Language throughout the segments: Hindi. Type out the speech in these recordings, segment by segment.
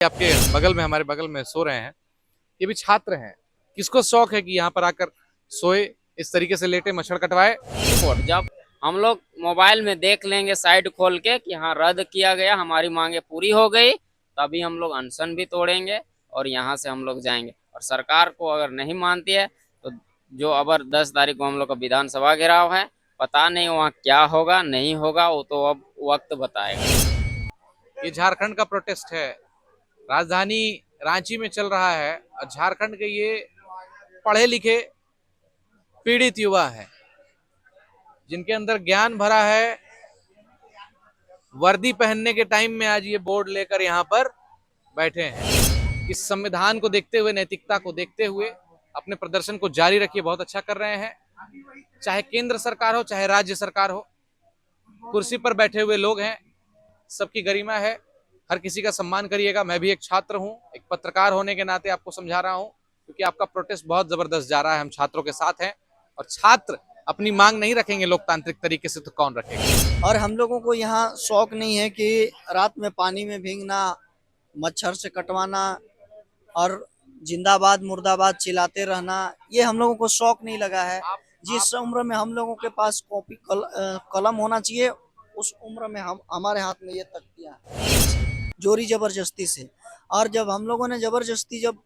आपके बगल में, हमारे बगल में सो रहे हैं, ये भी छात्र हैं। किसको शौक है कि यहाँ पर आकर सोए, इस तरीके से लेटे, मच्छर कटवाए। और जब हम लोग मोबाइल में देख लेंगे साइड खोल के कि हाँ रद्द किया गया, हमारी मांगे पूरी हो गई, तभी हम लोग अनशन भी तोड़ेंगे और यहाँ से हम लोग जाएंगे। और सरकार को अगर नहीं मानती है तो जो अबर 10 तारीख को हम लोग का विधानसभा घेराव है, पता नहीं वहाँ क्या होगा नहीं होगा, वो तो अब वक्त बताएगा। ये झारखंड का प्रोटेस्ट है, राजधानी रांची में चल रहा है और झारखंड के ये पढ़े लिखे पीड़ित युवा है जिनके अंदर ज्ञान भरा है। वर्दी पहनने के टाइम में आज ये बोर्ड लेकर यहाँ पर बैठे हैं। इस संविधान को देखते हुए, नैतिकता को देखते हुए अपने प्रदर्शन को जारी रखिए। बहुत अच्छा कर रहे हैं। चाहे केंद्र सरकार हो, चाहे राज्य सरकार हो, कुर्सी पर बैठे हुए लोग हैं, सबकी गरिमा है। हर किसी का सम्मान करिएगा। मैं भी एक छात्र हूं, एक पत्रकार होने के नाते आपको समझा रहा हूं, क्योंकि आपका प्रोटेस्ट बहुत जबरदस्त जा रहा है। हम छात्रों के साथ हैं और छात्र अपनी मांग नहीं रखेंगे लोकतांत्रिक तरीके से तो कौन रखेगा। और हम लोगों को यहाँ शौक नहीं है कि रात में पानी में भीगना, मच्छर से कटवाना और जिंदाबाद मुर्दाबाद चिल्लाते रहना, ये हम लोगों को शौक नहीं लगा है। जिस उम्र में हम लोगों के पास कॉपी कलम होना चाहिए, उस उम्र में हम हमारे हाथ में ये तख्तियां हैं, जोरी जबरदस्ती से। और जब हम लोगों ने जबरदस्ती जब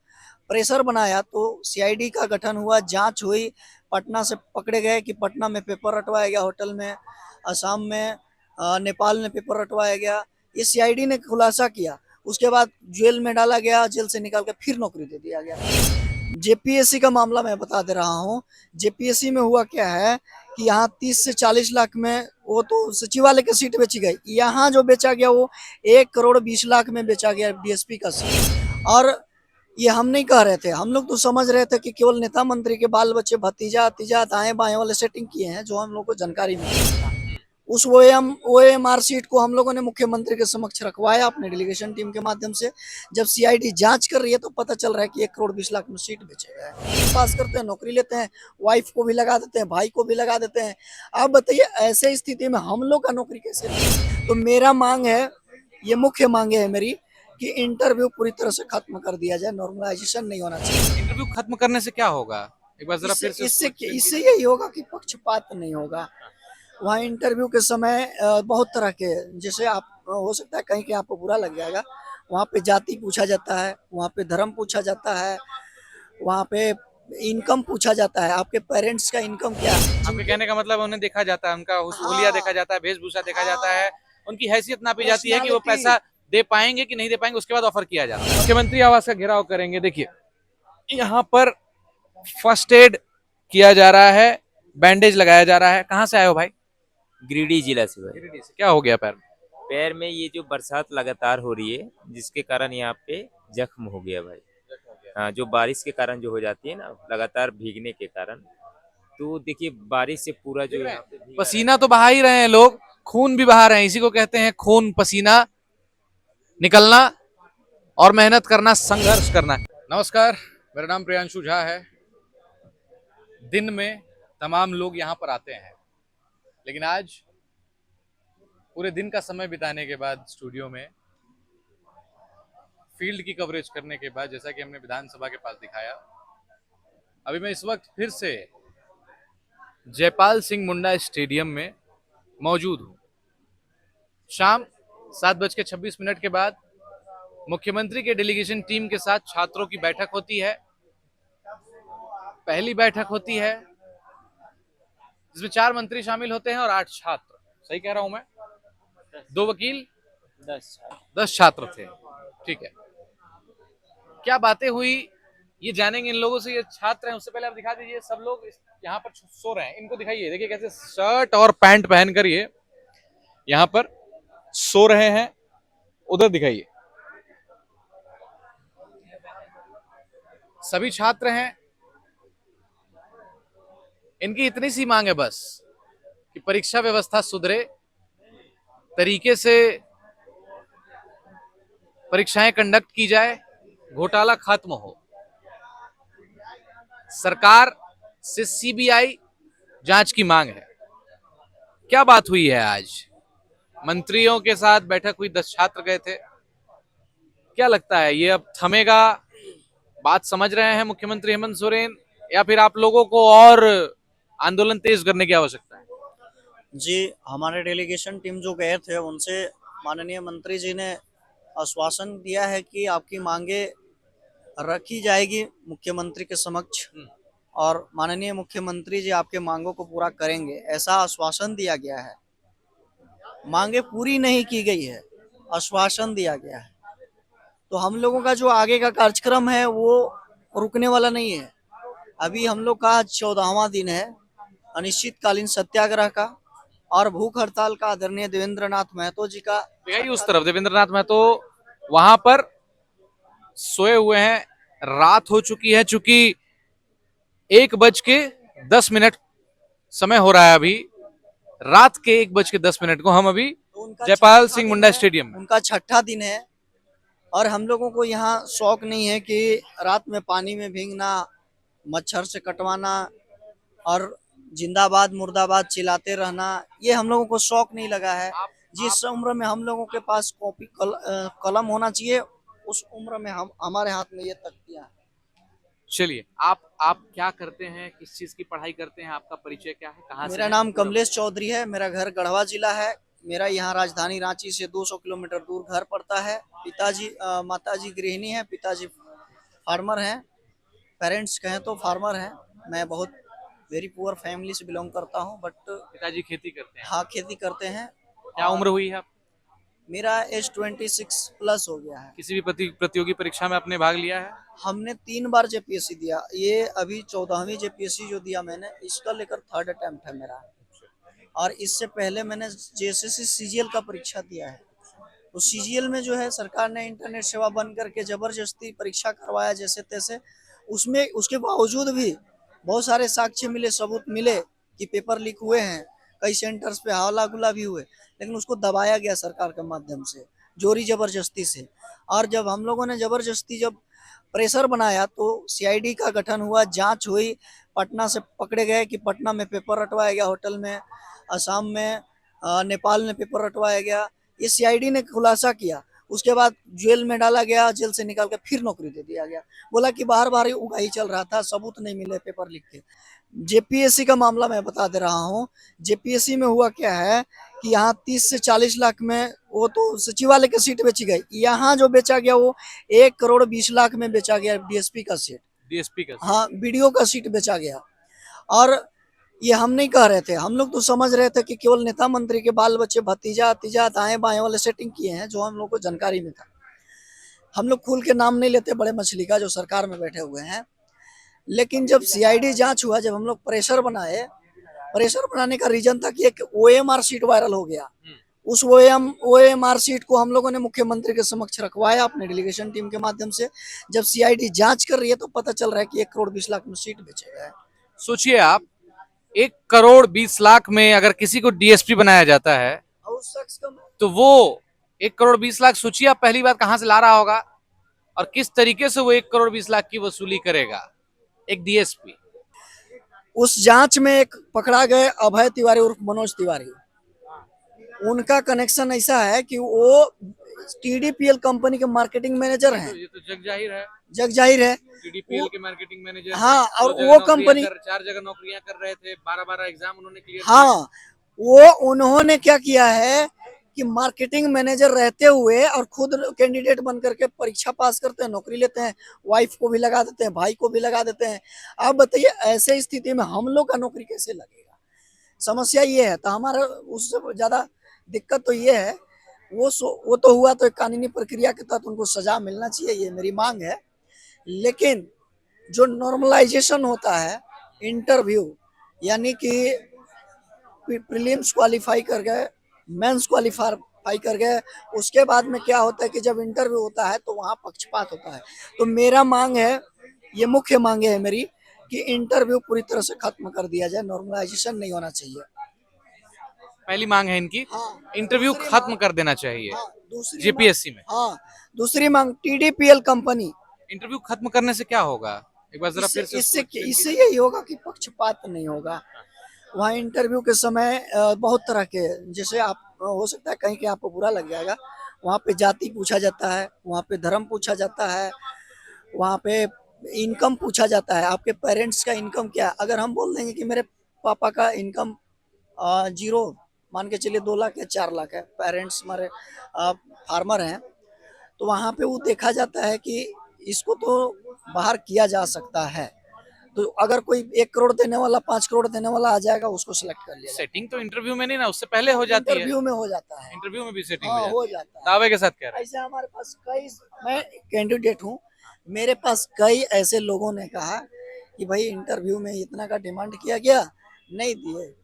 प्रेशर बनाया तो सीआईडी का गठन हुआ, जांच हुई, पटना से पकड़े गए कि पटना में पेपर रटवाया गया, होटल में, असम में, नेपाल में पेपर रटवाया गया। ये सीआईडी ने खुलासा किया। उसके बाद जेल में डाला गया, जेल से निकाल के फिर नौकरी दे दिया गया। जेपीएससी का मामला मैं बता दे रहा हूँ। जेपीएससी में हुआ क्या है कि यहाँ 30 से 40 लाख में वो तो सचिवालय की सीट बेची गई। यहाँ जो बेचा गया वो 1 करोड़ 20 लाख में बेचा गया डीएसपी का सीट। और ये हम नहीं कह रहे थे, हम लोग तो समझ रहे थे कि केवल नेता मंत्री के बाल बच्चे भतीजा तीजा दाएं बाएं वाले सेटिंग किए हैं, जो हम लोग को जानकारी नहीं। उस ओएमआर सीट को हम लोगों ने मुख्यमंत्री के समक्ष रखवाया अपने डेलीगेशन टीम के माध्यम से। जब सीआईडी जांच कर रही है तो पता चल रहा है कि 1 करोड़ 20 लाख में सीट बेचे गए। पास करते हैं, नौकरी लेते हैं, वाइफ को भी लगा देते हैं, भाई को भी लगा देते हैं। आप बताइए ऐसे स्थिति में हम लोग का नौकरी कैसे लें? तो मेरा मांग है, ये मुख्य मांगे है मेरी, कि इंटरव्यू पूरी तरह से खत्म कर दिया जाए, नॉर्मलाइजेशन नहीं होना चाहिए। इंटरव्यू खत्म करने से क्या होगा, एक बार जरा फिर से इससे इससे यही होगा कि पक्षपात नहीं होगा। वहाँ इंटरव्यू के समय बहुत तरह के, जैसे आप हो सकता है कहीं के आपको बुरा लग जाएगा, वहाँ पे जाति पूछा जाता है, वहाँ पे धर्म पूछा जाता है, वहाँ पे इनकम पूछा जाता है, आपके पेरेंट्स का इनकम क्या है। आपके कहने का मतलब उन्हें देखा जाता है, उनका हुलिया देखा जाता है, वेशभूषा देखा जाता है, उनकी हैसियत नापी जाती है कि वो पैसा दे पाएंगे कि नहीं दे पाएंगे, उसके बाद ऑफर किया जाता है। मुख्यमंत्री आवास का घेराव करेंगे। देखिए यहाँ पर फर्स्ट एड किया जा रहा है, बैंडेज लगाया जा रहा है। कहाँ से आए हो भाई? गिरिडीह जिला से भाई। गिरिडीह से। क्या हो गया पैर में? पैर में ये जो बरसात लगातार हो रही है, जिसके कारण यहाँ पे जख्म हो गया भाई। हाँ, जो बारिश के कारण जो हो जाती है ना, लगातार भीगने के कारण। तो देखिए बारिश से पूरा जो यहाँ पे भीगा पसीना तो बहा ही रहे हैं लोग, खून भी बहा रहे हैं। इसी को कहते हैं खून पसीना निकलना और मेहनत करना, संघर्ष करना। नमस्कार, मेरा नाम प्रियांशु झा है। दिन में तमाम लोग यहाँ पर आते हैं, लेकिन आज पूरे दिन का समय बिताने के बाद स्टूडियो में फील्ड की कवरेज करने के बाद, जैसा कि हमने विधानसभा के पास दिखाया, अभी मैं इस वक्त फिर से जयपाल सिंह मुंडा स्टेडियम में मौजूद हूँ। शाम 7:26 के बाद मुख्यमंत्री के डेलीगेशन टीम के साथ छात्रों की बैठक होती है। पहली बैठक होती है जिसमें 4 मंत्री शामिल होते हैं और 8 छात्र। सही कह रहा हूं मैं? 2 वकील, 10 छात्र थे। ठीक है, क्या बातें हुई ये जानेंगे इन लोगों से। ये छात्र हैं, उससे पहले आप दिखा दीजिए, सब लोग यहाँ पर सो रहे हैं। इनको दिखाइए, देखिए कैसे शर्ट और पैंट पहनकर ये यहाँ पर सो रहे हैं। उधर दिखाइए, सभी छात्र हैं। इनकी इतनी सी मांग है बस कि परीक्षा व्यवस्था सुधरे, तरीके से परीक्षाएं कंडक्ट की जाए, घोटाला खत्म हो, सरकार से सीबीआई जांच की मांग है। क्या बात हुई है आज? मंत्रियों के साथ बैठक हुई, 10 छात्र गए थे। क्या लगता है ये अब थमेगा? बात समझ रहे हैं मुख्यमंत्री हेमंत सोरेन, या फिर आप लोगों को और आंदोलन तेज करने की आवश्यकता है? जी, हमारे डेलीगेशन टीम जो गए थे उनसे माननीय मंत्री जी ने आश्वासन दिया है कि आपकी मांगे रखी जाएगी मुख्यमंत्री के समक्ष, और माननीय मुख्यमंत्री जी आपके मांगों को पूरा करेंगे, ऐसा आश्वासन दिया गया है। मांगे पूरी नहीं की गई है, आश्वासन दिया गया है। तो हम लोगों का जो आगे का कार्यक्रम है वो रुकने वाला नहीं है। अभी हम लोग का 14वां दिन है अनिश्चितकालीन सत्याग्रह का और भूख हड़ताल का। आदरणीय देवेंद्र नाथ महतो जी का यही उस तरफ देवेंद्र नाथ महतो वहां पर सोए हुए हैं। रात हो चुकी है, चूंकि 1:10 समय हो रहा है। अभी रात के 1:10 को हम अभी तो उनका जयपाल छठा सिंह दिन मुंडा है, स्टेडियम में। उनका छठा दिन है और हम लोगों को यहाँ शौक नहीं है कि रात में पानी में भीगना, मच्छर से कटवाना और जिंदाबाद मुर्दाबाद चिल्लाते रहना, ये हम लोगों को शौक नहीं लगा है। जिस उम्र में हम लोगों के पास कॉपी कलम होना चाहिए, उस उम्र में हम हमारे हाथ में ये तख्तियां हैं। चलिए, आप क्या करते हैं, किस चीज की पढ़ाई करते हैं, आपका परिचय क्या है, कहाँ से मेरा हैं? नाम कमलेश चौधरी है, मेरा घर गढ़वा जिला है। मेरा यहाँ राजधानी रांची से 200 किलोमीटर दूर घर पड़ता है। पिताजी माताजी गृहिणी है, पिताजी फार्मर हैं। पेरेंट्स कहें तो फार्मर हैं। मैं बहुत वेरी पुअर फैमिली से बिलोंग करता हूँ, बट पिताजी खेती करते हैं। हाँ खेती करते हैं। क्या उम्र हुई है आप? मेरा एज 26 प्लस हो गया है। किसी भी प्रतियोगी परीक्षा में आपने भाग लिया है? हमने 3 बार जेपीएससी दिया। ये अभी 14वीं जेपीएससी जो दिया मैंने, इसका लेकर 3rd अटेम्प्ट है मेरा। और इससे पहले मैंने जेएसएससी सीजीएल का परीक्षा दिया है। तो सीजीएल में जो है सरकार ने इंटरनेट सेवा बंद करके जबरदस्ती परीक्षा करवाया जैसे तैसे। उसमें उसके बावजूद भी बहुत सारे साक्ष्य मिले, सबूत मिले कि पेपर लीक हुए हैं, कई सेंटर्स पे हवाला गुला भी हुए, लेकिन उसको दबाया गया सरकार के माध्यम से, जोरी जबरदस्ती से। और जब हम लोगों ने जबरदस्ती जब प्रेशर बनाया तो सीआईडी का गठन हुआ, जांच हुई, पटना से पकड़े गए कि पटना में पेपर रटवाया गया होटल में, असम में, नेपाल में पेपर रटवाया गया। ये सीआईडी ने खुलासा किया। उसके बाद जेल में डाला गया, जेल से निकाल के फिर नौकरी दे दिया गया। बोला कि बाहर बाहर उगाही चल रहा था, सबूत नहीं मिले पेपर लिख के। जेपीएससी का मामला मैं बता दे रहा हूँ। जेपीएससी में हुआ क्या है कि यहाँ 30 से 40 लाख में वो तो सचिवालय की सीट बेची गई। यहाँ जो बेचा गया वो 1,20,00,000 में बेचा गया डीएसपी का सीट। डीएसपी का? हाँ, बीडीओ का सीट बेचा गया। और ये हम नहीं कह रहे थे, हम लोग तो समझ रहे थे कि केवल नेता मंत्री के बाल बच्चे भतीजा तीजा दाएं बाएं वाले सेटिंग किए हैं, जो हम लोग को जानकारी में था। हम लोग खुल के नाम नहीं लेते बड़े मछली का, जो सरकार में बैठे हुए हैं। लेकिन जब सीआईडी जांच हुआ, जब हम लोग प्रेशर बनाए, प्रेशर बनाने का रीजन था कि एक ओएमआर सीट वायरल हो गया। उस ओएमआर सीट को हम लोगों ने मुख्यमंत्री के समक्ष रखवाया अपने डेलीगेशन टीम के माध्यम से। जब सीआईडी जांच कर रही है तो पता चल रहा है कि 1,20,00,000 में सीट बेचे गए। सोचिए आप, 1,20,00,000 में अगर किसी को डीएसपी बनाया जाता है तो वो 1,20,00,000 सोचिए आप पहली बार कहां से ला रहा होगा और किस तरीके से वो 1,20,00,000 की वसूली करेगा एक डीएसपी। उस जांच में एक पकड़ा गए अभय तिवारी उर्फ मनोज तिवारी। उनका कनेक्शन ऐसा है कि वो टीडीपीएल कंपनी के मार्केटिंग मैनेजर हैं। ये तो जग जाहिर है। जग जाहिर है। टीडीपीएल के मार्केटिंग मैनेजर। हाँ, और वो कंपनी 4 जगह नौकरियां कर रहे थे, 12 एग्जाम उन्होंने क्लियर। हाँ, वो उन्होंने क्या किया है कि मार्केटिंग मैनेजर रहते हुए और खुद कैंडिडेट बन करके परीक्षा पास करते हैं, नौकरी लेते हैं, वाइफ को भी लगा देते हैं, भाई को भी लगा देते हैं। अब बताइए ऐसे स्थिति में हम लोग का नौकरी कैसे लगेगा? समस्या ये है। तो हमारा उससे ज्यादा दिक्कत तो ये है, वो तो हुआ तो एक कानूनी प्रक्रिया के तहत उनको सजा मिलना चाहिए, ये मेरी मांग है। लेकिन जो नॉर्मलाइजेशन होता है, इंटरव्यू यानी कि प्रीलिम्स क्वालिफाई कर गए, मेंस क्वालिफाई कर गए, उसके बाद में क्या होता है कि जब इंटरव्यू होता है तो वहाँ पक्षपात होता है। तो मेरा मांग है, ये मुख्य मांग है मेरी, कि इंटरव्यू पूरी तरह से खत्म कर दिया जाए, नॉर्मलाइजेशन नहीं होना चाहिए। पहली मांग है इनकी। हाँ, इंटरव्यू खत्म कर देना चाहिए। हाँ, दूसरी जेपीएससी में। हाँ, दूसरी मांग टीडीपीएल कंपनी। इंटरव्यू खत्म करने से क्या होगा, एक बार जरा फिर से इससे यही होगा कि पक्षपात नहीं होगा। वहाँ इंटरव्यू के समय बहुत तरह के, जैसे आप हो सकता है कहीं के आपको बुरा लग जाएगा, वहाँ पे जाति पूछा जाता है, वहाँ पे धर्म पूछा जाता है, वहाँ पे इनकम पूछा जाता है, आपके पेरेंट्स का इनकम क्या है। अगर हम बोल देंगे कि मेरे पापा का इनकम जीरो, मान के चलिए 2 लाख या 4 लाख है, पेरेंट्स हमारे फार्मर हैं, तो वहाँ पे वो देखा जाता है कि इसको तो बाहर किया जा सकता है। तो अगर कोई 1 करोड़ देने वाला 5 करोड़ देने वाला आ जाएगा, उसको सिलेक्ट कर लिया जाएगा। सेटिंग तो इंटरव्यू में नहीं ना, उससे पहले हो जाती है। इंटरव्यू में हो जाता है, इंटरव्यू में भी सेटिंग हाँ हो हो जाती है। जाता है। दावे के साथ कह रहे हैं। ऐसे हमारे पास कई, मैं कैंडिडेट हूँ, मेरे पास कई ऐसे लोगों ने कहा कि भाई इंटरव्यू में इतना का डिमांड किया गया, नहीं दिए,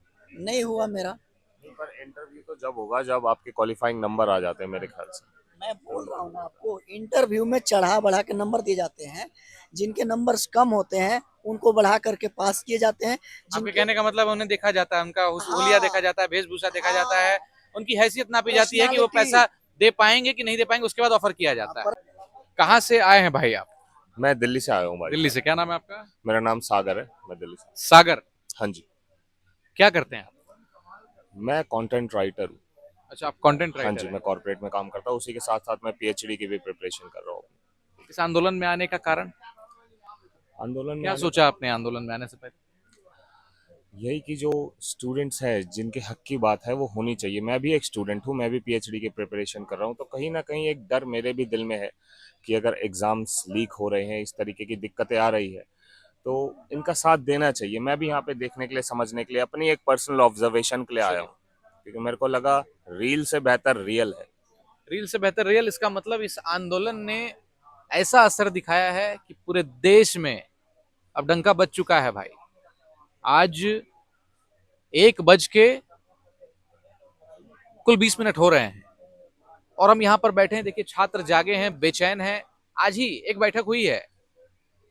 नहीं हुआ मेरा। पर इंटरव्यू तो जब होगा जब आपके क्वालिफाइंग नंबर आ जाते हैं मेरे ख्याल से। मैं बोल रहा हूँ ना आपको, इंटरव्यू में चढ़ा बढ़ा के नंबर दिए जाते हैं, जिनके नंबर्स कम होते हैं उनको बढ़ा करके पास किए जाते हैं। आपके कहने का मतलब उन्हें देखा जाता है, उनका हुलिया देखा जाता है, वेशभूषा देखा जाता है, उनकी हैसियत नापी जाती है कि वो पैसा दे पाएंगे कि नहीं दे पाएंगे, उसके बाद ऑफर किया जाता है। कहाँ से आए हैं भाई आप? मैं दिल्ली से आया हूँ भाई। दिल्ली से। क्या नाम है आपका? मेरा नाम सागर है, मैं दिल्ली से। सागर। हाँ जी, क्या करते हैं आप? मैं कंटेंट राइटर हूँ। अच्छा, आप कंटेंट हाँ राइटर जी, हैं। मैं कॉर्पोरेट में काम करता हूँ, उसी के साथ साथ मैं पीएचडी की भी प्रिपरेशन कर रहा हूँ। इस आंदोलन में आने का कारण आंदोलन में क्या आने- सोचा आपने आंदोलन में आने से पहले? यही कि जो स्टूडेंट्स हैं जिनके हक की बात है वो होनी चाहिए। मैं भी एक स्टूडेंट हूँ, मैं भी पीएचडी की प्रिपरेशन कर रहा हूँ, तो कहीं ना कहीं एक डर मेरे भी दिल में है कि अगर एग्जाम्स लीक हो रहे हैं, इस तरीके की दिक्कतें आ रही है, तो इनका साथ देना चाहिए। मैं भी यहाँ पे देखने के लिए, समझने के लिए, अपनी एक पर्सनल ऑब्जर्वेशन के लिए आया हूँ, क्योंकि मेरे को लगा रील से बेहतर रियल है। रील से बेहतर रियल, इसका मतलब इस आंदोलन ने ऐसा असर दिखाया है कि पूरे देश में अब डंका बज चुका है भाई। आज 1 बज के कुल 20 मिनट हो रहे हैं और हम यहाँ पर बैठे हैं। देखिए, छात्र जागे हैं, बेचैन हैं। आज ही एक बैठक हुई है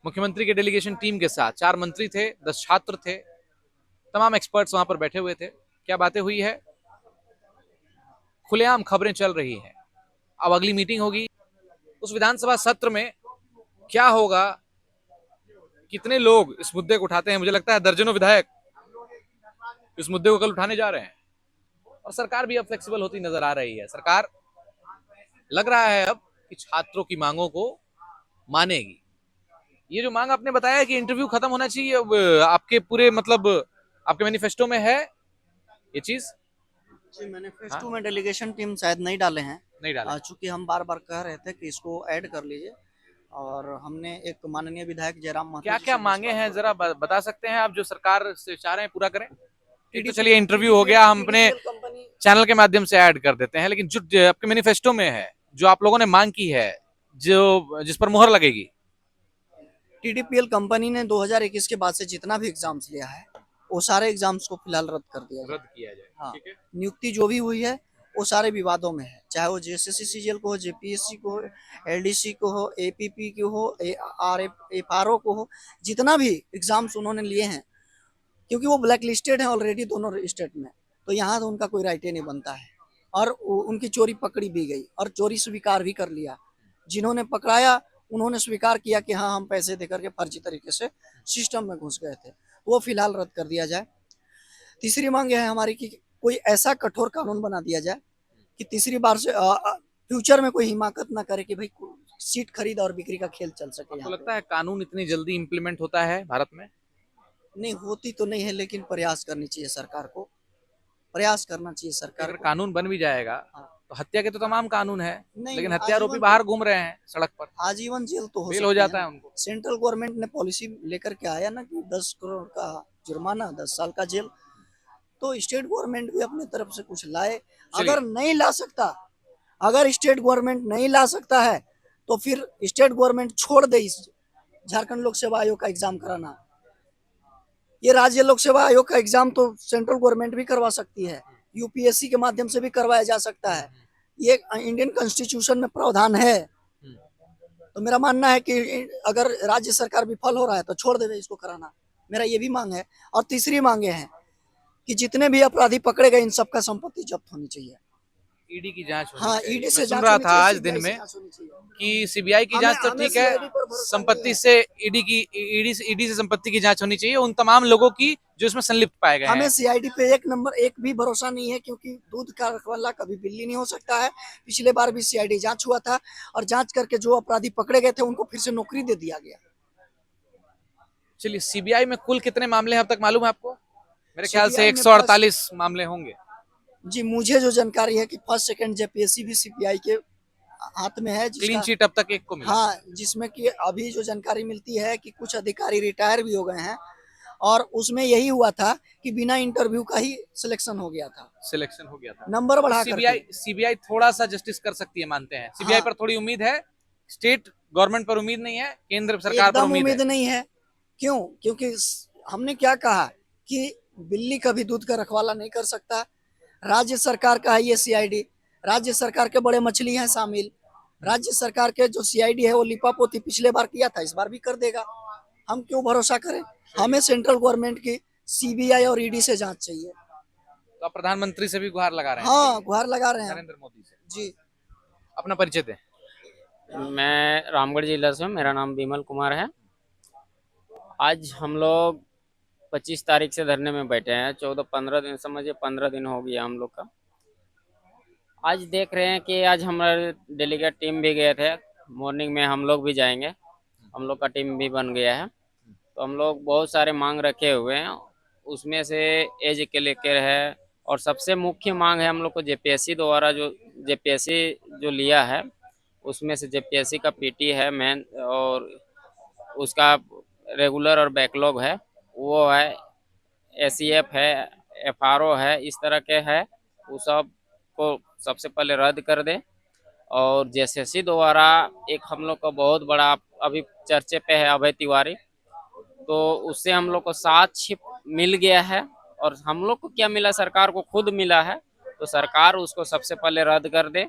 मुख्यमंत्री के डेलीगेशन टीम के साथ। 4 मंत्री थे, 10 छात्र थे, तमाम एक्सपर्ट्स वहां पर बैठे हुए थे। क्या बातें हुई है? खुलेआम खबरें चल रही हैं। अब अगली मीटिंग होगी, उस विधानसभा सत्र में क्या होगा, कितने लोग इस मुद्दे को उठाते हैं। मुझे लगता है दर्जनों विधायक इस मुद्दे को कल उठाने जा रहे हैं और सरकार भी अब फ्लेक्सिबल होती नजर आ रही है। सरकार, लग रहा है अब कि छात्रों की मांगों को मानेगी। ये जो मांग आपने बताया कि इंटरव्यू खत्म होना चाहिए, अब आपके पूरे मतलब आपके मैनिफेस्टो में है ये चीज? मैनिफेस्टो में डेलीगेशन टीम शायद नहीं डाले हैं, नहीं डाला। चूंकि हम बार बार कह रहे थे कि इसको ऐड कर लीजिए, और हमने एक माननीय विधायक जयराम महतो क्या जी क्या से मांगे विश्वास हैं, को- जरा बता सकते हैं आप, जो सरकार से चाह रहे हैं पूरा करें? एक तो चलिए इंटरव्यू हो गया, हम अपने TDPL कंपनी चैनल के माध्यम से ऐड कर देते हैं, लेकिन जो आपके मैनिफेस्टो में है, जो आप लोगों ने मांग की है, जो जिस पर मुहर लगेगी। TDPL कंपनी ने 2021 के बाद से जितना भी एग्जाम्स लिया है, वो सारे एग्जाम्स को फिलहाल रद्द कर दिया है। रद्द किया जाए। हाँ, ठीक है। नियुक्ति जो भी हुई है वो सारे विवादों में है, चाहे वो जेएसएससी सीजीएल को हो, जेपीएससी को हो, एलडीसी को हो, एपीपी को हो, एफआरओ को हो, जितना भी एग्जाम्स उन्होंने लिए हैं, क्योंकि वो ब्लैक लिस्टेड हैं ऑलरेडी दोनों स्टेट में, तो यहाँ तो उनका कोई राइट ही नहीं बनता है। और उनकी चोरी पकड़ी भी गई और चोरी स्वीकार भी कर लिया। जिन्होंने पकड़ाया उन्होंने स्वीकार किया कि हाँ हम पैसे दे करके फर्जी तरीके से सिस्टम में घुस गए थे, वो फिलहाल रद्द कर दिया जाए। तीसरी मांग यह है हमारी कि कोई ऐसा कठोर कानून बना दिया जाए कि तीसरी बार से फ्यूचर में कोई हिमाकत ना करे कि भाई सीट खरीद और बिक्री का खेल चल सके। आपको यहाँ लगता है कानून इतनी जल्दी इम्प्लीमेंट होता है भारत में? नहीं होती तो नहीं है, लेकिन प्रयास करनी चाहिए सरकार को, प्रयास करना चाहिए सरकार अगर को। कानून बन भी जाएगा तो हत्या के तो तमाम कानून है, नहीं, लेकिन हत्यारोपी आजीवन- बाहर घूम रहे हैं सड़क पर, आजीवन जेल तो हो बेल सकती हो है जाता ना। है उनको। सेंट्रल गवर्नमेंट ने पॉलिसी लेकर के आया ना कि 10 करोड़ का जुर्माना, 10 साल का जेल, तो स्टेट गवर्नमेंट भी अपनी तरफ से कुछ लाए। अगर नहीं ला सकता, अगर स्टेट गवर्नमेंट नहीं ला सकता है तो फिर स्टेट गवर्नमेंट छोड़ दे इस झारखंड लोक सेवा आयोग का एग्जाम कराना। ये राज्य लोक सेवा आयोग का एग्जाम तो सेंट्रल गवर्नमेंट भी करवा सकती है, यूपीएससी के माध्यम से भी करवाया जा सकता है, ये इंडियन कॉन्स्टिट्यूशन में प्रावधान है। तो मेरा मानना है कि अगर राज्य सरकार विफल हो रहा है तो छोड़ देवे इसको कराना, मेरा ये भी मांग है। और तीसरी मांगे हैं कि जितने भी अपराधी पकड़े गए इन सबका संपत्ति जब्त होनी चाहिए। ईडी की जांच होनी हाँ, चाहिए। ईडी मैं से सुन जांच रहा होनी था चाहिए, आज सीबीआई दिन से में जांच होनी चाहिए। कि सीबीआई की जांच तो हमें ठीक है, सीआईडी पर भरोसा नहीं संपत्ति है। से ईडी से संपत्ति की जांच होनी चाहिए उन तमाम लोगों की जो इसमें संलिप्त पाए गए हमें हैं। सीआईडी पे एक नंबर एक भी भरोसा नहीं है, क्योंकि दूध का रखवाला कभी बिल्ली नहीं हो सकता है। पिछले बार भी सीआईडी जांच हुआ था और जांच करके जो अपराधी पकड़े गए थे उनको फिर से नौकरी दे दिया गया। चलिए, सीबीआई में कुल कितने मामले हैं अब तक मालूम है आपको? मेरे ख्याल से सीबीआई में 148 मामले होंगे। जी, मुझे जो जानकारी है कि फर्स्ट सेकंड जेपीएससी भी सीबीआई के हाथ में है, क्लीन जिसका चिट अब तक एक को मिला। हाँ, जिसमें कि अभी जो जानकारी मिलती है कि कुछ अधिकारी रिटायर भी हो गए हैं और उसमें यही हुआ था कि बिना इंटरव्यू का ही सिलेक्शन हो गया था, सिलेक्शन हो गया था। नंबर बढ़ा सीबीआई करके। सीबीआई थोड़ा सा जस्टिस कर सकती है, मानते हैं। सीबीआई हाँ, पर थोड़ी उम्मीद है, स्टेट गवर्नमेंट पर उम्मीद नहीं है, केंद्र सरकार पर एकदम उम्मीद है। उम्मीद नहीं है। क्यों? क्योंकि हमने क्या कहा कि बिल्ली कभी दूध का रखवाला नहीं कर सकता। राज्य सरकार का है ये सीआईडी, राज्य सरकार के बड़े मछली हैं शामिल। राज्य सरकार के जो सीआईडी है वो लिपापोती पिछले बार किया था, इस बार भी कर देगा। हम क्यों भरोसा करें? हमें सेंट्रल गवर्नमेंट की सीबीआई और ईडी से जांच चाहिए। तो आप प्रधानमंत्री से भी गुहार लगा रहे हैं? हाँ, गुहार लगा रहे हैं हम। नरेंद्र मोदी से। जी, अपना परिचय दें। मैं रामगढ़ जिला से हूँ, मेरा नाम विमल कुमार है। आज हम लोग 25 तारीख से धरने में बैठे हैं, 14-15 दिन, समझिए 15 दिन हो गया हम लोग का। आज देख रहे हैं कि आज हमारे डेलीगेट टीम भी गए थे, मॉर्निंग में हम लोग भी जाएंगे, हम लोग का टीम भी बन गया है। तो हम लोग बहुत सारे मांग रखे हुए हैं, उसमें से एज के लेकर है और सबसे मुख्य मांग है हम लोग को जेपीएससी द्वारा जो जेपीएससी जो लिया है, उसमें से जेपीएससी का पीटी है मेन और उसका रेगुलर और बैकलॉग है, वो है, एसीएफ है, एफआरओ है, इस तरह के है, वो सब को सबसे पहले रद्द कर दे। और जेएसएससी द्वारा एक हम लोग का बहुत बड़ा अभी चर्चे पे है अभय तिवारी, तो उससे हम लोग को साक्ष्य मिल गया है और हम लोग को क्या मिला, सरकार को खुद मिला है, तो सरकार उसको सबसे पहले रद्द कर दे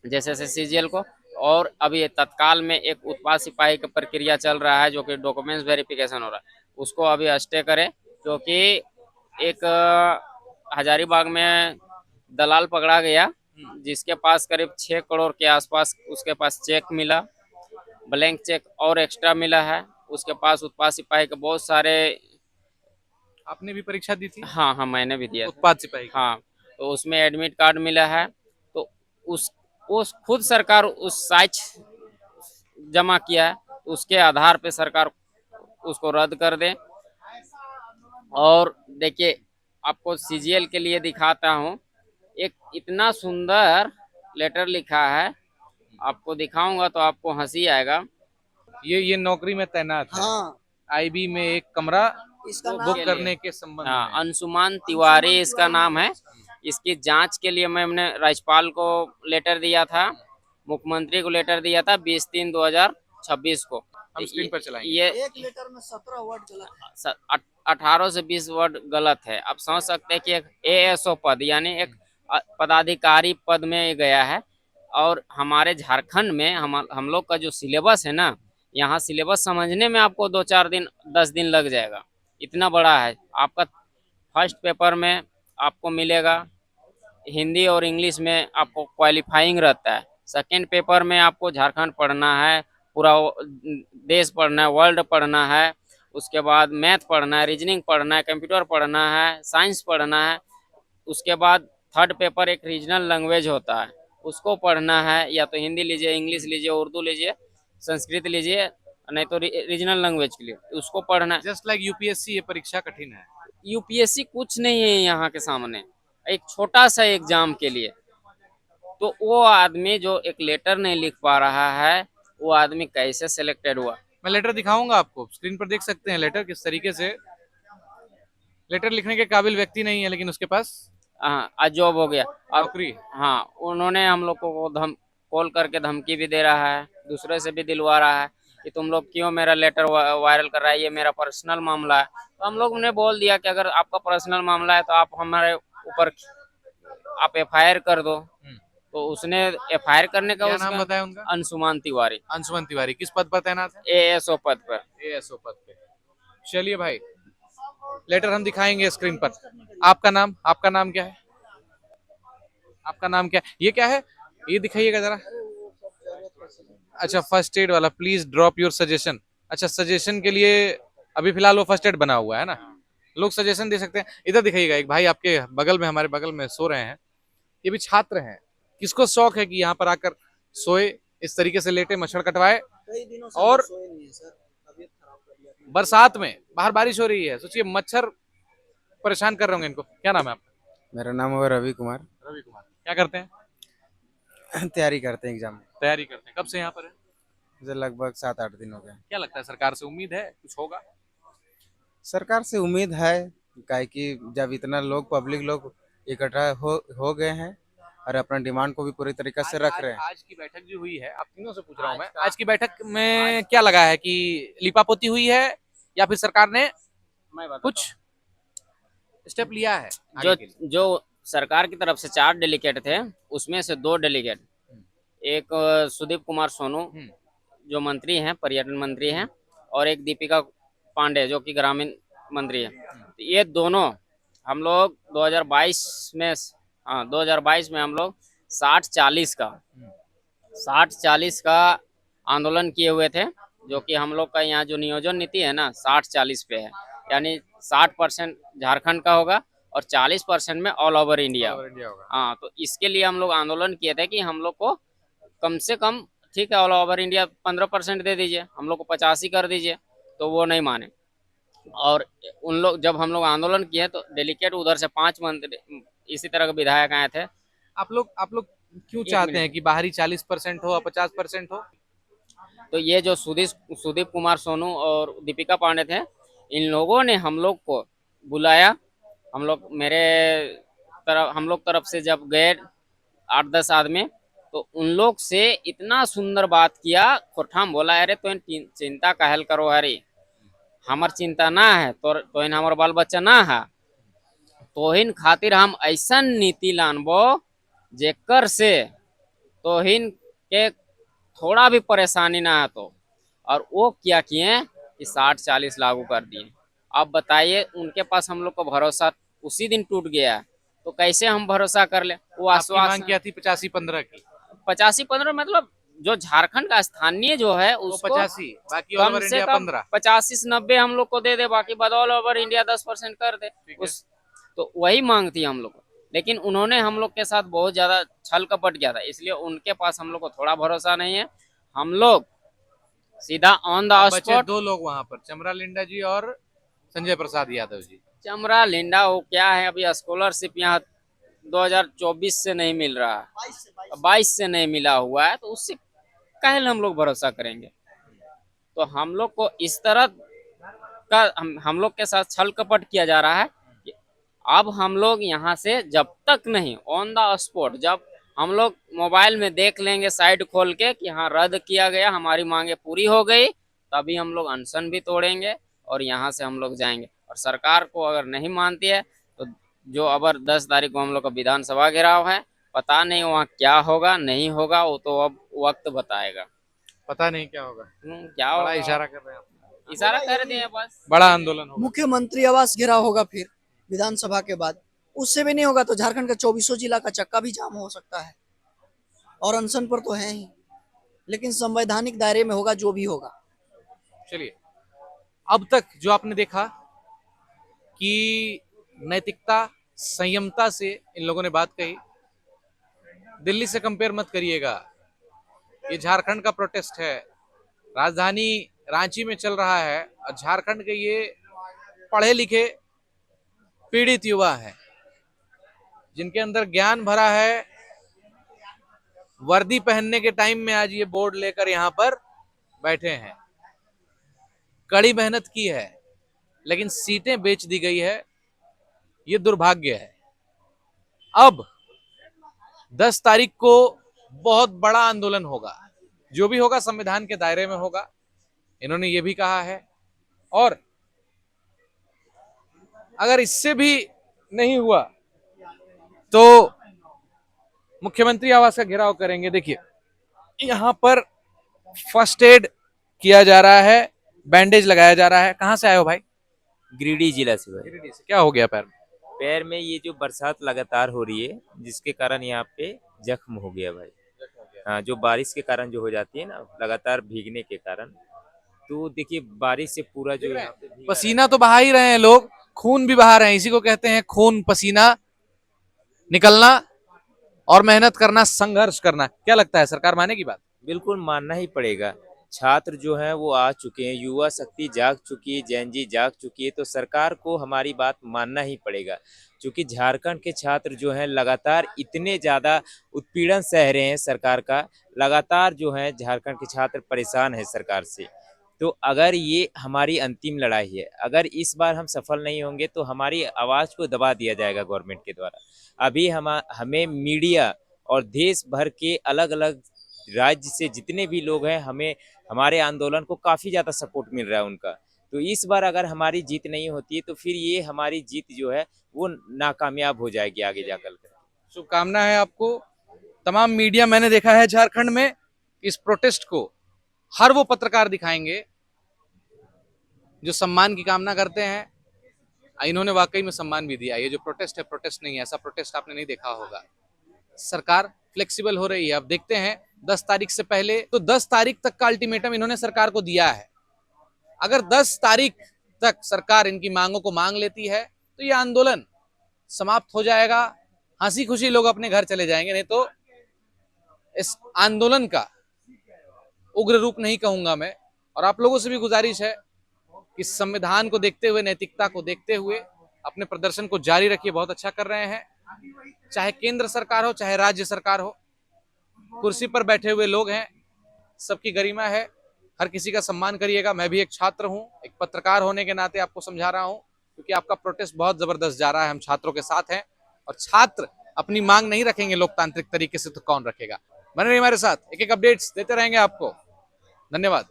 जैसे सीजीएल को। और अभी तत्काल में एक उत्पाद सिपाही का प्रक्रिया चल रहा है जो कि डॉक्यूमेंट्स वेरिफिकेशन हो रहा है, उसको अभी स्टे करे, क्योंकि एक हजारीबाग में दलाल पकड़ा गया जिसके पास करीब 6 करोड़ के आसपास उसके पास चेक मिला, ब्लैंक चेक और एक्स्ट्रा मिला है। उसके पास उत्पाद सिपाही के बहुत सारे। आपने भी परीक्षा दी थी? हाँ हाँ, मैंने भी दिया था। उत्पाद सिपाही की। हाँ, तो उसमें एडमिट कार्ड मिला है, तो उस खुद सरकार उस साक्ष्य जमा किया है, तो उसके आधार पे सरकार उसको रद्द कर दे। और देखिए, आपको सीजीएल के लिए दिखाता हूँ, एक इतना सुंदर लेटर लिखा है, आपको दिखाऊंगा तो आपको हंसी आएगा। ये नौकरी में तैनात है। हाँ, आईबी में एक कमरा इसका बुक नाम करने के संबंध हाँ, में। अंशुमान तिवारी इसका नाम है। इसकी जांच के लिए मैंने राज्यपाल को लेटर दिया था, मुख्यमंत्री को लेटर दिया था 20/3/2026 को। हम स्क्रीन पर चलाएंगे। ये एक लेटर में 17 वर्ड गलत है। 18 से 20 वर्ड गलत है। आप समझ सकते हैं कि एक एएसओ पद यानी एक पदाधिकारी पद में गया है। और हमारे झारखंड में हम लोग का जो सिलेबस है ना, यहाँ सिलेबस समझने में आपको 2-4 दिन 10 दिन लग जाएगा, इतना बड़ा है। आपका फर्स्ट पेपर में आपको मिलेगा हिंदी और इंग्लिश में आपको क्वालिफाइंग रहता है। सेकेंड पेपर में आपको झारखंड पढ़ना है, पूरा देश पढ़ना है, वर्ल्ड पढ़ना है, उसके बाद मैथ पढ़ना है, रीजनिंग पढ़ना है, कंप्यूटर पढ़ना है, साइंस पढ़ना है। उसके बाद थर्ड पेपर एक रीजनल लैंग्वेज होता है, उसको पढ़ना है, या तो हिंदी लीजिए, इंग्लिश लीजिए, उर्दू लीजिए, संस्कृत लीजिए, नहीं तो रीजनल लैंग्वेज के लिए उसको पढ़ना है। जस्ट लाइक यूपीएससी, ये परीक्षा कठिन है। यूपीएससी कुछ नहीं है यहाँ के सामने, एक छोटा सा एग्जाम के लिए। तो वो आदमी जो एक लेटर नहीं लिख पा रहा है, वो आदमी कैसे सिलेक्टेड हुआ? मैं लेटर दिखाऊंगा आपको, स्क्रीन पर देख सकते हैं लेटर किस तरीके से। लेटर लिखने के काबिल व्यक्ति नहीं है, लेकिन उसके पास हाँ, आज जॉब हो गया अब। नौकरी। हाँ, उन्होंने हम लोग को कॉल करके धमकी भी दे रहा है, दूसरे से भी दिलवा रहा है कि तुम लोग क्यों मेरा लेटर वायरल कर रहा है, ये मेरा पर्सनल मामला है। तो हम लोग ने बोल दिया कि अगर आपका पर्सनल मामला है तो आप हमारे ऊपर आप एफआईआर कर दो। तो उसने एफआईआर करने का क्या नाम उसका बताया उनका? अंशुमान तिवारी, अंशुमन तिवारी। किस पद पर तैनात है? एएसओ पद पर। एएसओ पद पे। चलिए भाई, लेटर हम दिखाएंगे स्क्रीन पर। आपका नाम क्या है? आपका नाम क्या है? ये क्या है? ये दिखाइएगा जरा। अच्छा, फर्स्ट एड वाला, प्लीज ड्रॉप योर सजेशन। अच्छा, सजेशन के लिए अभी फिलहाल वो फर्स्ट एड बना हुआ है ना, लोग सजेशन दे सकते हैं। इधर दिखाइएगा, एक भाई आपके बगल में, हमारे बगल में सो रहे हैं, ये भी छात्र हैं। किसको शौक है कि यहाँ पर आकर सोए, इस तरीके से लेटे, मच्छर कटवाए, कई दिनों से और सोए नहीं है सर, तबीयत खराब कर लिया अपनी। बरसात में बाहर बारिश हो रही है, सोचिए मच्छर परेशान कर रहे होंगे इनको। क्या नाम है आपका? मेरा नाम है रवि कुमार। रवि कुमार। क्या करते हैं? तैयारी करते हैं एग्जाम में। तैयारी करते हैं। कब से यहाँ पर है? मुझे लगभग 7-8 दिन हो गए। क्या लगता है, सरकार से उम्मीद है कुछ होगा? सरकार से उम्मीद है, काहे कि जब इतना लोग पब्लिक लोग इकट्ठा हो गए हैं और अपना डिमांड को भी पूरी तरीके से रख रहे हैं। आज की बैठक जो हुई है, आप तीनों से पूछ रहा हूँ मैं, आज की बैठक में क्या लगा है कि लिपापोती हुई है या फिर सरकार ने कुछ स्टेप लिया है जो आगे के लिए? जो सरकार की तरफ से 4 डेलीगेट थे, उसमें से 2 डेलीगेट, एक सुदीप कुमार सोनू जो मंत्री हैं, पर्यटन मंत्री हैं, और एक दीपिका पांडे जो कि ग्रामीण मंत्री हैं। तो ये दोनों हम लोग 2022 में, हाँ 2022 में हम लोग 60-40 का आंदोलन किए हुए थे, जो कि हम लोग का यहाँ जो नियोजन नीति है ना 60-40 पे है, यानी 60% झारखंड का होगा और 40% में ऑल ओवर इंडिया। हाँ, तो इसके लिए हम लोग आंदोलन किए थे कि हम लोग को कम से कम, ठीक है ऑल ओवर इंडिया 15% दे दीजिए, हम लोग को 85 कर दीजिए, तो वो नहीं माने। और उन लोग, जब हम लोग आंदोलन किए तो डेलीगेट उधर से 5 मंत्री, इसी तरह के विधायक आए थे। आप लोग क्यों एक चाहते मिनट। हैं कि बाहरी 40% हो और 50% हो? तो ये जो सुदीप कुमार सोनू और दीपिका पांडे थे, इन लोगों ने हम लोग को बुलाया। हम लोग हम लोग तरफ से जब गए 8-10 आदमी, तो उन लोग से इतना सुंदर बात किया। खोठाम बोला, अरे तो चिंता काहल करो, हरी हमार चिंता ना है तो इन हमार बाल बच्चा ना है, तोहिन खातिर हम ऐसा नीति लानबो जेकर से तोहिन के थोड़ा भी परेशानी ना है। तो और वो क्या किए कि 60-40 लागू कर दिए। अब बताइए, उनके पास हम लोग का भरोसा उसी दिन टूट गया है, तो कैसे हम भरोसा कर ले। वो आपकी मांग आश्वासन क्या थी? 85-15 की? 85-15 मतलब जो झारखंड का स्थानीय जो है वो उसको 85, बाकी ऑल कम ओवर से इंडिया कम 15। 85-90 हम लोग को दे दे, बाकी बदौल ओवर इंडिया 10% कर दे उस। तो वही मांग थी हम लोग को, लेकिन उन्होंने हम लोग के साथ बहुत ज्यादा छल कपट किया था, इसलिए उनके पास हम लोग को थोड़ा भरोसा नहीं है। हम लोग सीधा ऑन द बचे स्पॉट। 2 लोग वहां पर, चमरा लिंडा जी और संजय प्रसाद यादव जी। चमरा लिंडा वो क्या है, अभी स्कॉलरशिप यहाँ 2024 से नहीं मिल रहा है, 22 से नहीं मिला हुआ है, तो उससे काहे हम लोग भरोसा करेंगे। तो हम लोग को इस तरह का हम लोग के साथ छल कपट किया जा रहा है कि अब हम लोग यहाँ से जब तक नहीं ऑन द स्पॉट, जब हम लोग मोबाइल में देख लेंगे साइड खोल के कि हाँ रद्द किया गया, हमारी मांगे पूरी हो गई, तभी हम लोग अनशन भी तोड़ेंगे और यहाँ से हम लोग जाएंगे। और सरकार को अगर नहीं मानती है तो जो अबर 10 तारीख को हम लोग का विधानसभा घेराव है, पता नहीं वहाँ क्या होगा नहीं होगा, वो तो अब वक्त बताएगा। पता नहीं क्या होगा। क्या बड़ा होगा, इशारा कर रहे हैं आप। इशारा कर दिए बस। बड़ा आंदोलन होगा। मुख्यमंत्री आवास घेराव होगा फिर विधानसभा के बाद, उससे भी नहीं होगा तो झारखंड का 24 जिला का चक्का भी जाम हो सकता है, और अनशन पर तो है ही, लेकिन संवैधानिक दायरे में होगा जो भी होगा। चलिए, अब तक जो आपने देखा कि नैतिकता, संयमता से इन लोगों ने बात कही। दिल्ली से कंपेयर मत करिएगा, ये झारखंड का प्रोटेस्ट है, राजधानी रांची में चल रहा है, और झारखंड के ये पढ़े लिखे पीड़ित युवा हैं जिनके अंदर ज्ञान भरा है। वर्दी पहनने के टाइम में आज ये बोर्ड लेकर यहाँ पर बैठे हैं। कड़ी मेहनत की है, लेकिन सीटें बेच दी गई है, ये दुर्भाग्य है। अब 10 तारीख को बहुत बड़ा आंदोलन होगा, जो भी होगा संविधान के दायरे में होगा, इन्होंने ये भी कहा है। और अगर इससे भी नहीं हुआ तो मुख्यमंत्री आवास का घेराव करेंगे। देखिए, यहां पर फर्स्ट एड किया जा रहा है, बैंडेज लगाया जा रहा है। कहां से आए हो भाई? गिरिडीह जिला से भाई। गिरिडीह से। क्या हो गया पैर में? पैर में ये जो बरसात लगातार हो रही है जिसके कारण यहाँ पे जख्म हो गया भाई। हाँ, जो बारिश के कारण जो हो जाती है ना लगातार भीगने के कारण, तो देखिए बारिश से पूरा जो यहाँ पे भीगा पसीना तो बहा ही रहे हैं लोग, खून भी बहा रहे हैं, इसी को कहते हैं खून पसीना निकलना और मेहनत करना, संघर्ष करना। क्या लगता है सरकार मानेगी बात? बिल्कुल मानना ही पड़ेगा। छात्र जो हैं वो आ चुके हैं, युवा शक्ति जाग चुकी है, जेन जी जाग चुकी है, तो सरकार को हमारी बात मानना ही पड़ेगा। क्योंकि झारखंड के छात्र जो हैं लगातार इतने ज़्यादा उत्पीड़न सह रहे हैं सरकार का, लगातार जो है झारखंड के छात्र परेशान हैं सरकार से। तो अगर ये हमारी अंतिम लड़ाई है, अगर इस बार हम सफल नहीं होंगे तो हमारी आवाज़ को दबा दिया जाएगा गवर्नमेंट के द्वारा। अभी हमें मीडिया और देश भर के अलग अलग राज्य से जितने भी लोग हैं, हमें हमारे आंदोलन को काफ़ी ज़्यादा सपोर्ट मिल रहा है उनका। तो इस बार अगर हमारी जीत नहीं होती है तो फिर ये हमारी जीत जो है वो नाकामयाब हो जाएगी आगे जाकर के। शुभकामना है आपको। तमाम मीडिया मैंने देखा है झारखंड में, इस प्रोटेस्ट को हर वो पत्रकार दिखाएंगे जो सम्मान की कामना करते हैं। इन्होंने वाकई में सम्मान भी दिया। ये जो प्रोटेस्ट है, प्रोटेस्ट नहीं है, ऐसा प्रोटेस्ट आपने नहीं देखा होगा। सरकार फ्लेक्सिबल हो रही है। अब देखते हैं 10 तारीख से पहले, तो 10 तारीख तक का अल्टीमेटम इन्होंने सरकार को दिया है। अगर 10 तारीख तक सरकार इनकी मांगों को मांग लेती है तो ये आंदोलन समाप्त हो जाएगा, हंसी खुशी लोग अपने घर चले जाएंगे। नहीं तो इस आंदोलन का उग्र रूप नहीं कहूंगा मैं। और आप लोगों से भी गुजारिश है कि संविधान को देखते हुए, नैतिकता को देखते हुए अपने प्रदर्शन को जारी रखिए। बहुत अच्छा कर रहे हैं। चाहे केंद्र सरकार हो, चाहे राज्य सरकार हो, कुर्सी पर बैठे हुए लोग हैं, सबकी गरिमा है। हर किसी का सम्मान करिएगा। मैं भी एक छात्र हूं, एक पत्रकार होने के नाते आपको समझा रहा हूं, क्योंकि आपका प्रोटेस्ट बहुत जबरदस्त जा रहा है। हम छात्रों के साथ हैं, और छात्र अपनी मांग नहीं रखेंगे लोकतांत्रिक तरीके से तो कौन रखेगा। बने रहिए हमारे साथ, एक एक अपडेट्स देते रहेंगे आपको। धन्यवाद।